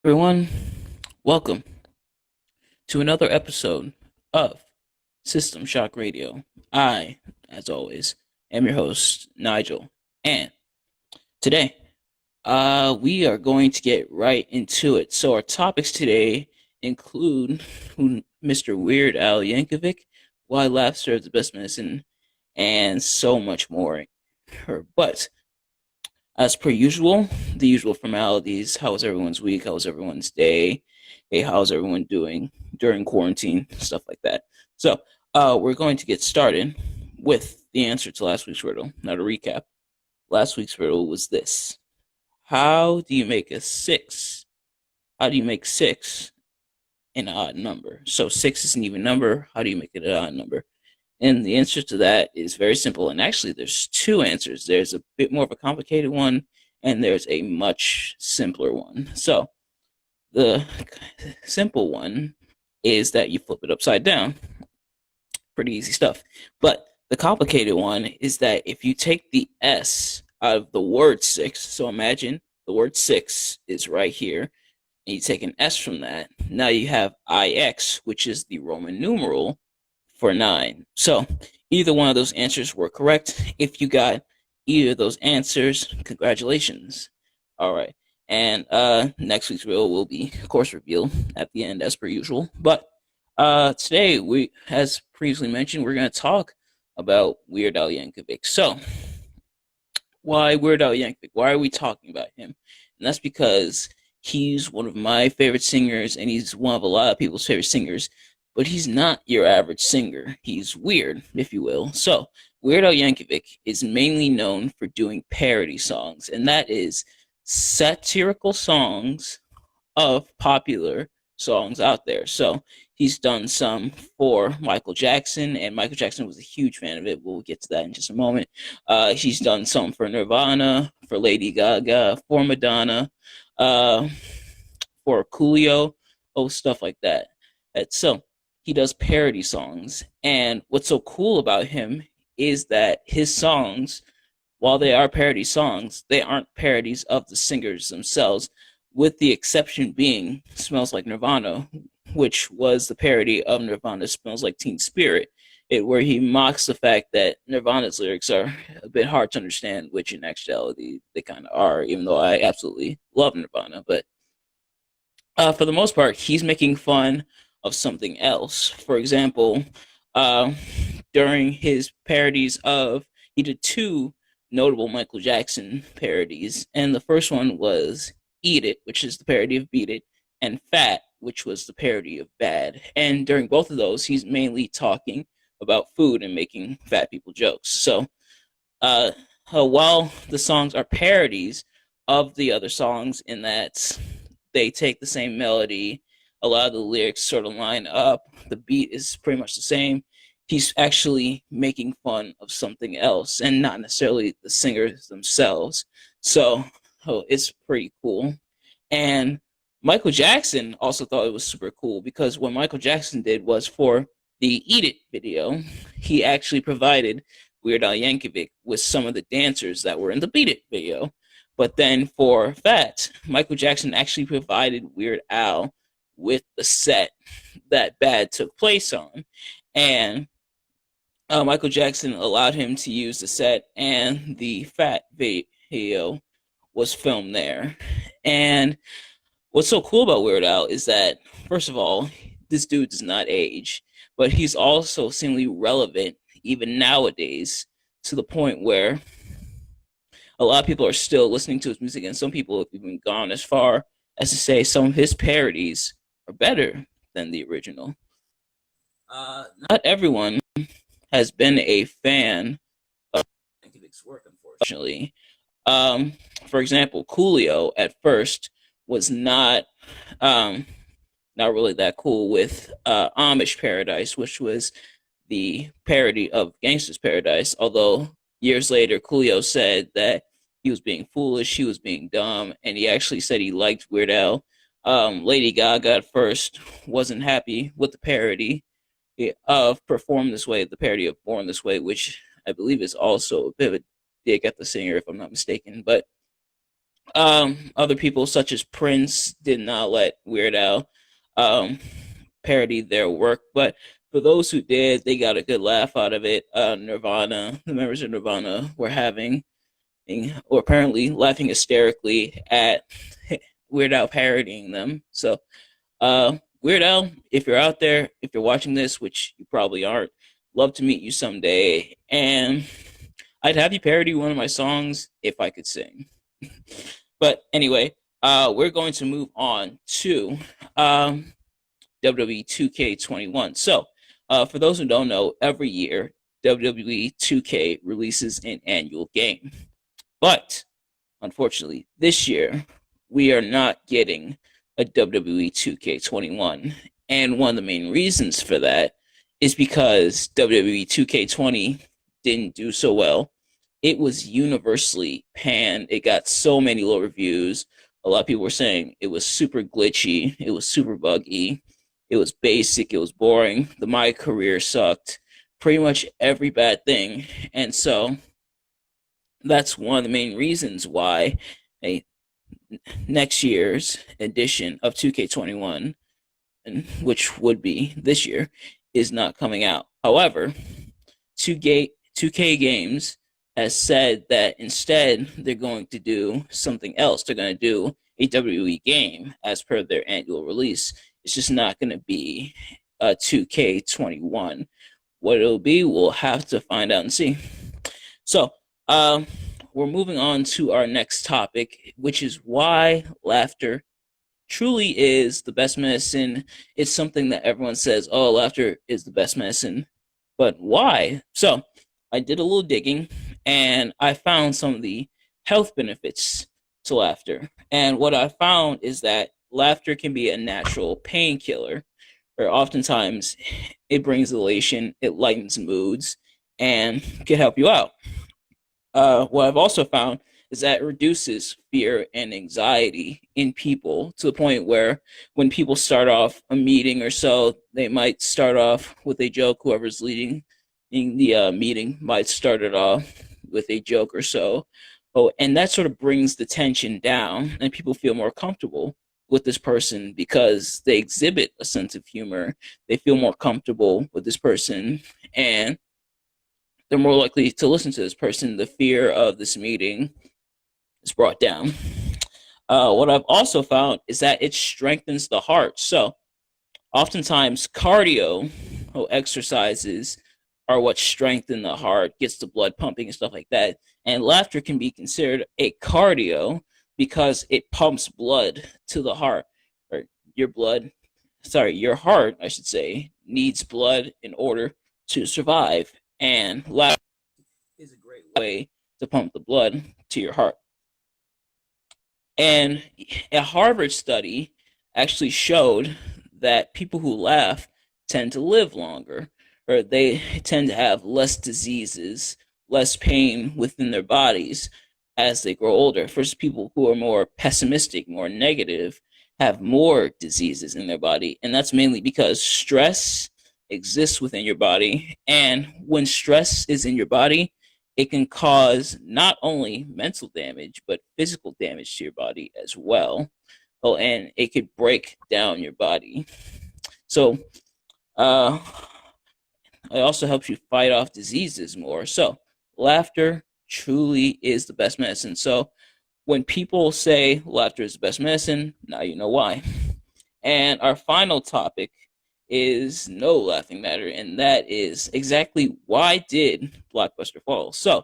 Everyone, welcome to another episode of System Shock Radio. I, as always, am your host, Nigel, and today, we are going to get right into it. So our topics today include Mr. Weird Al Yankovic, why laughter is the best medicine, and so much more. But as per usual, the usual formalities. How was everyone's week? How was everyone's day? Hey, how's everyone doing during quarantine? Stuff like that. So, we're going to get started with the answer to last week's riddle. Now, to recap, last week's riddle was this: How do you make a six? How do you make six an odd number? So, six is an even number. How do you make it an odd number? And the answer to that is very simple. And actually, there's two answers. There's a bit more of a complicated one, and there's a much simpler one. So, the simple one is that you flip it upside down. Pretty easy stuff. But the complicated one is that if you take the S out of the word six, so imagine the word six is right here, and you take an S from that, now you have IX, which is the Roman numeral for 9. So either one of those answers were correct. If you got either of those answers, congratulations. All right. And next week's riddle will be, of course, revealed at the end as per usual. But today, as previously mentioned, we're going to talk about Weird Al Yankovic. So, why Weird Al Yankovic? Why are we talking about him? And that's because he's one of my favorite singers, and he's one of a lot of people's favorite singers. But he's not your average singer. He's weird, if you will. So, Weird Al Yankovic is mainly known for doing parody songs, and that is satirical songs of popular songs out there. So, he's done some for Michael Jackson, and Michael Jackson was a huge fan of it. We'll get to that in just a moment. He's done some for Nirvana, for Lady Gaga, for Madonna, uh, for Coolio, stuff like that. So he does parody songs, and what's so cool about him is that his songs, while they are parody songs, they aren't parodies of the singers themselves, with the exception being Smells Like Nirvana, which was the parody of Nirvana's Smells Like Teen Spirit, where he mocks the fact that Nirvana's lyrics are a bit hard to understand, which in actuality they kind of are, even though I absolutely love Nirvana. But for the most part, he's making fun of something else. For example, uh, during his parodies of, he did two notable Michael Jackson parodies, and the first one was Eat It, which is the parody of Beat It, and Fat, which was the parody of Bad. And during both of those, he's mainly talking about food and making fat people jokes. So, uh, while the songs are parodies of the other songs, in that they take the same melody, a lot of the lyrics sort of line up, the beat is pretty much the same. He's actually making fun of something else and not necessarily the singers themselves. So, it's pretty cool. And Michael Jackson also thought it was super cool because what Michael Jackson did was, for the Eat It video, he actually provided Weird Al Yankovic with some of the dancers that were in the Beat It video. But then for Fat, Michael Jackson actually provided Weird Al with the set that Bad took place on. And Michael Jackson allowed him to use the set, and the Fat video was filmed there. And what's so cool about Weird Al is that, first of all, this dude does not age, but he's also seemingly relevant even nowadays, to the point where a lot of people are still listening to his music, and some people have even gone as far as to say some of his parodies are better than the original. Not everyone has been a fan of Yankovic's work, unfortunately. Um, for example, Coolio at first was um, not really that cool with Amish Paradise, which was the parody of Gangsta's Paradise. Although years later, Coolio said that he was being foolish, he was being dumb, and he actually said he liked Weird Al. Lady Gaga at first wasn't happy with the parody of Perform This Way, the parody of Born This Way, which I believe is also a bit of a dig at the singer, if I'm not mistaken. But Other people such as Prince did not let Weird Al um, parody their work, but for those who did, they got a good laugh out of it. Nirvana, the members of Nirvana were or apparently laughing hysterically at Weird Al parodying them. So, Weird Al, if you're out there, if you're watching this, which you probably aren't, love to meet you someday. And I'd have you parody one of my songs if I could sing. But anyway, we're going to move on to WWE 2K21. So, for those who don't know, every year WWE 2K releases an annual game. But unfortunately, this year we are not getting a WWE 2K21. And one of the main reasons for that is because WWE 2K20 didn't do so well. It was universally panned. It got so many low reviews. A lot of people were saying it was super glitchy, it was super buggy, it was basic, it was boring. The My Career sucked. Pretty much every bad thing. And so that's one of the main reasons why next year's edition of 2K21, which would be this year, is not coming out. However, 2K Games has said that instead they're going to do something else. They're going to do a WWE game as per their annual release. It's just not going to be a 2K21. What it'll be, we'll have to find out and see. So, we're moving on to our next topic, which is why laughter truly is the best medicine. It's something that everyone says, oh, laughter is the best medicine. But why? So, I did a little digging, and I found some of the health benefits to laughter. And what I found is that laughter can be a natural painkiller, or oftentimes it brings elation, it lightens moods, and can help you out. What I've also found is that it reduces fear and anxiety in people to the point where when people start off a meeting or so, they might start off with a joke. Whoever's leading in the meeting might start it off with a joke or so. Oh, and that sort of brings the tension down, and people feel more comfortable with this person because they exhibit a sense of humor. They feel more comfortable with this person, and they're more likely to listen to this person. The fear of this meeting is brought down. What I've also found is that it strengthens the heart. So, oftentimes, cardio exercises are what strengthen the heart, gets the blood pumping and stuff like that. And laughter can be considered a cardio because it pumps blood to the heart, or your heart, I should say, needs blood in order to survive. And laughter is a great way to pump the blood to your heart. And a Harvard study actually showed that people who laugh tend to live longer, or they tend to have less diseases, less pain within their bodies as they grow older. Versus people who are more pessimistic, more negative, have more diseases in their body. And that's mainly because stress exists within your body. And when stress is in your body, it can cause not only mental damage, but physical damage to your body as well. Oh, and it could break down your body. So, it also helps you fight off diseases more. So, laughter truly is the best medicine. So, when people say laughter is the best medicine, now you know why. And our final topic is no laughing matter, and that is exactly why did Blockbuster fall? So,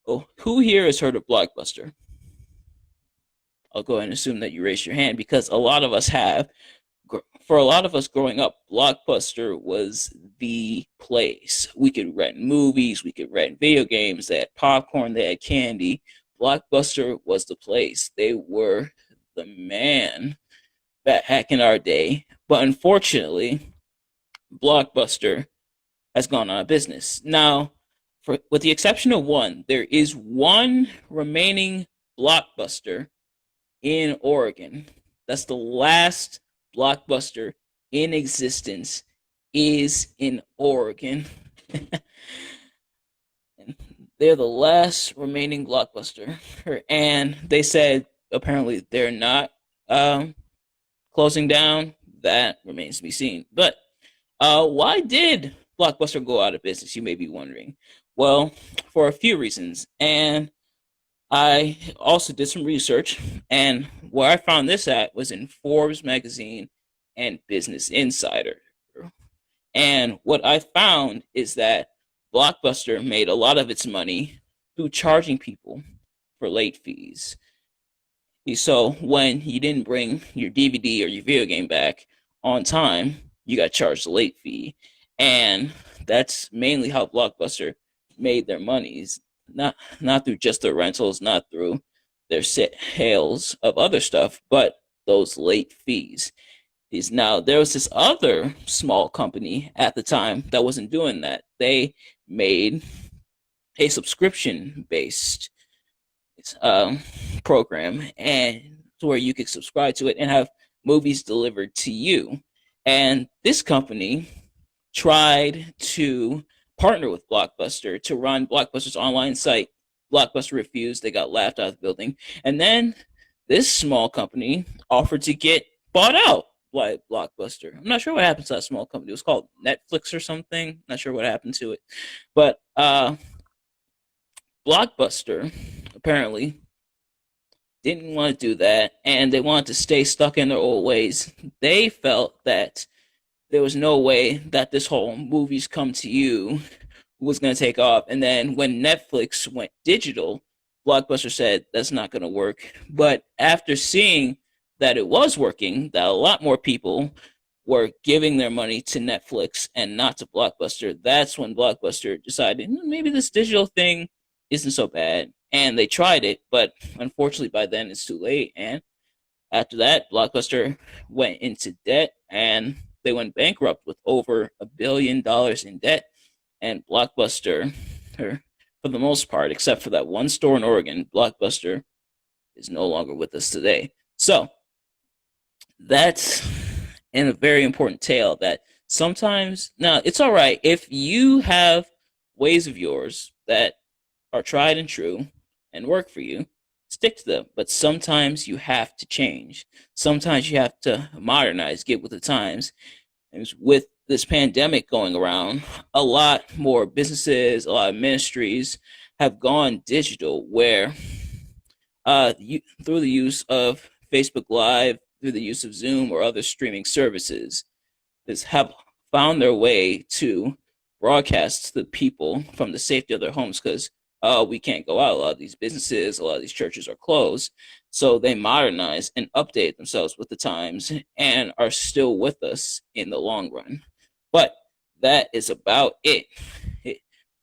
who here has heard of Blockbuster? I'll go ahead and assume that you raised your hand because a lot of us have. For a lot of us growing up, Blockbuster was the place. We could rent movies, we could rent video games, they had popcorn, they had candy. Blockbuster was the place. They were the man back in our day. But unfortunately, Blockbuster has gone out of business. Now, with the exception of one, there is one remaining Blockbuster in Oregon. That's the last Blockbuster in existence is in Oregon. they're the last remaining Blockbuster, and they said apparently they're not closing down. That remains to be seen. But why did Blockbuster go out of business? You may be wondering. Well, for a few reasons, and I also did some research, and where I found this at was in Forbes magazine and Business Insider. And what I found is that Blockbuster made a lot of its money through charging people for late fees. So when you didn't bring your DVD or your video game back on time, you got charged a late fee. And that's mainly how Blockbuster made their monies. Not through just their rentals, not through their sales of other stuff, but those late fees. Now there was this other small company at the time that wasn't doing that. They made a subscription based program, and to where you could subscribe to it and have movies delivered to you. And this company tried to partner with Blockbuster to run Blockbuster's online site. Blockbuster refused. They got laughed out of the building. And then this small company offered to get bought out by Blockbuster. I'm not sure what happened to that small company. It was called Netflix or something. Not sure what happened to it. But Blockbuster apparently didn't want to do that, and they wanted to stay stuck in their old ways. They felt that there was no way that this whole movies come to you was going to take off. And then when Netflix went digital, Blockbuster said that's not going to work. But after seeing that it was working, that a lot more people were giving their money to Netflix and not to Blockbuster, that's when Blockbuster decided maybe this digital thing isn't so bad. And they tried it, but unfortunately by then it's too late. And after that, Blockbuster went into debt, and they went bankrupt with over $1 billion in debt. And Blockbuster, for the most part, except for that one store in Oregon, Blockbuster is no longer with us today. So that's in a very important tale that sometimes, now it's all right if you have ways of yours that are tried and true and work for you, stick to them. But sometimes you have to change. Sometimes you have to modernize, get with the times. And with this pandemic going around, a lot more businesses, a lot of ministries have gone digital, where through the use of Facebook Live, through the use of Zoom or other streaming services, have found their way to broadcast to the people from the safety of their homes, because we can't go out. A lot of these businesses, a lot of these churches are closed. So they modernize and update themselves with the times and are still with us in the long run. But that is about it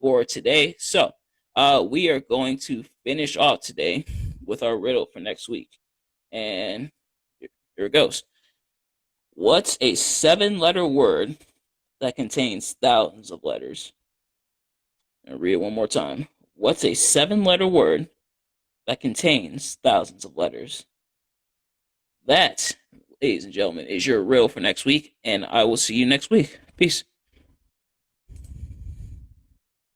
for today. So we are going to finish off today with our riddle for next week. And here it goes. What's a 7-letter word that contains thousands of letters? I'll read it one more time. What's a 7-letter word that contains thousands of letters? That, ladies and gentlemen, is your riddle for next week, and I will see you next week. Peace.